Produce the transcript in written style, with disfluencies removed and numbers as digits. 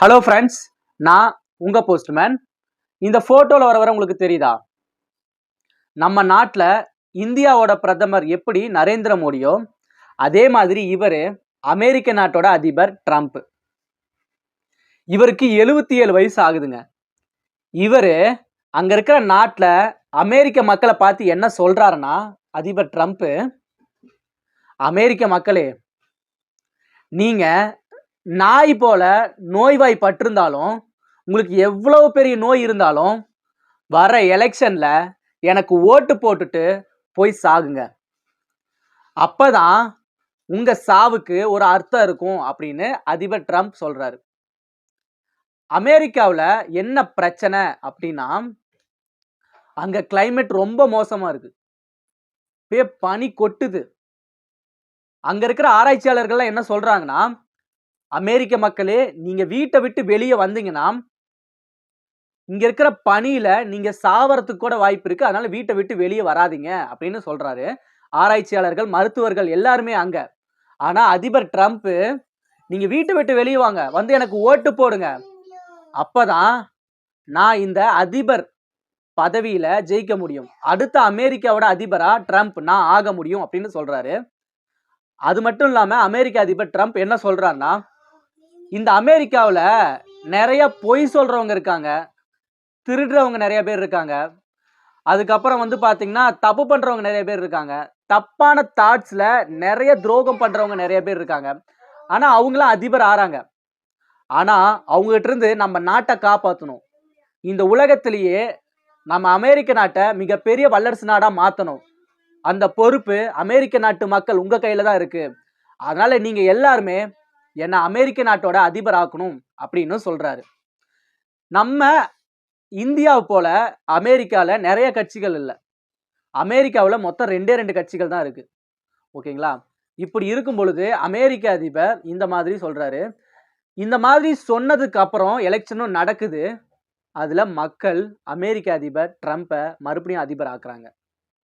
Hello friends, நான் உங்க postman. இந்த போட்டோல வரவரை உங்களுக்கு தெரியுதா? நம்ம நாட்டில் இந்தியாவோட பிரதமர் எப்படி நரேந்திர மோடியோ அதே மாதிரி இவர் அமெரிக்க நாட்டோட அதிபர் ட்ரம்ப். இவருக்கு 77 வயசு ஆகுதுங்க. இவர் அங்க இருக்கிற நாட்டில் அமெரிக்க மக்களை பார்த்து என்ன சொல்றாருன்னா, அதிபர் ட்ரம்ப், அமெரிக்க மக்களே, நீங்க நாய் போல நோய்வாய்ப்பட்டிருந்தாலும், உங்களுக்கு எவ்வளவு பெரிய நோய் இருந்தாலும் வர எலெக்ஷன்ல எனக்கு ஓட்டு போட்டுட்டு போய் சாகுங்க. அப்பதான் உங்க சாவுக்கு ஒரு அர்த்தம் இருக்கும் அப்படின்னு அதிபர் ட்ரம்ப் சொல்றாரு. அமெரிக்காவில் என்ன பிரச்சனை அப்படின்னா, அங்க கிளைமேட் ரொம்ப மோசமா இருக்கு. பனி கொட்டுது. அங்க இருக்கிற ஆராய்ச்சியாளர்கள் என்ன சொல்றாங்கன்னா, அமெரிக்க மக்களே, நீங்க வீட்டை விட்டு வெளியே வந்தீங்கன்னா இங்க இருக்கிற பனியில நீங்க சாவறதுக்கு கூட வாய்ப்பு இருக்கு. அதனால வீட்டை விட்டு வெளியே வராதீங்க அப்படின்னு சொல்றாரு. ஆராய்ச்சியாளர்கள், மருத்துவர்கள் எல்லாருமே அங்க. ஆனா அதிபர் ட்ரம்ப், நீங்க வீட்டை விட்டு வெளியே வாங்க, வந்து எனக்கு ஓட்டு போடுங்க, அப்பதான் நான் இந்த அதிபர் பதவியில ஜெயிக்க முடியும், அடுத்த அமெரிக்காவோட அதிபரா ட்ரம்ப் நான் ஆக முடியும் அப்படின்னு சொல்றாரு. அது மட்டும் இல்லாம அமெரிக்க அதிபர் ட்ரம்ப் என்ன சொல்றாருன்னா, இந்த அமெரிக்காவில் நிறைய பொய் சொல்றவங்க இருக்காங்க, திருடுறவங்க நிறைய பேர் இருக்காங்க, அதுக்கப்புறம் வந்து பாத்தீங்கன்னா தப்பு பண்றவங்க நிறைய பேர் இருக்காங்க, தப்பான தாட்ஸ்ல நிறைய துரோகம் பண்றவங்க நிறைய பேர் இருக்காங்க. ஆனா அவங்களாம் அதிபர் ஆறாங்க. ஆனா அவங்க கிட்ட இருந்து நம்ம நாட்டை காப்பாற்றணும். இந்த உலகத்திலேயே நம்ம அமெரிக்க நாட்டை மிகப்பெரிய வல்லரசு நாடா மாத்தணும். அந்த பொறுப்பு அமெரிக்க நாட்டு மக்கள் உங்க கையில தான் இருக்கு. அதனால நீங்க எல்லாருமே என்ன அமெரிக்க நாட்டோட அதிபர் ஆக்கணும் அப்படின்னு சொல்றாரு. நம்ம இந்தியாவை போல அமெரிக்கால நிறைய கட்சிகள் இல்லை. அமெரிக்காவில் மொத்தம் 2 கட்சிகள் தான் இருக்கு. ஓகேங்களா? இப்படி இருக்கும் பொழுது அமெரிக்க அதிபர் இந்த மாதிரி சொல்றாரு. இந்த மாதிரி சொன்னதுக்கு அப்புறம் எலெக்ஷனும் நடக்குது. அதுல மக்கள் அமெரிக்க அதிபர் ட்ரம்ப்பை மறுபடியும் அதிபர் ஆக்குறாங்க.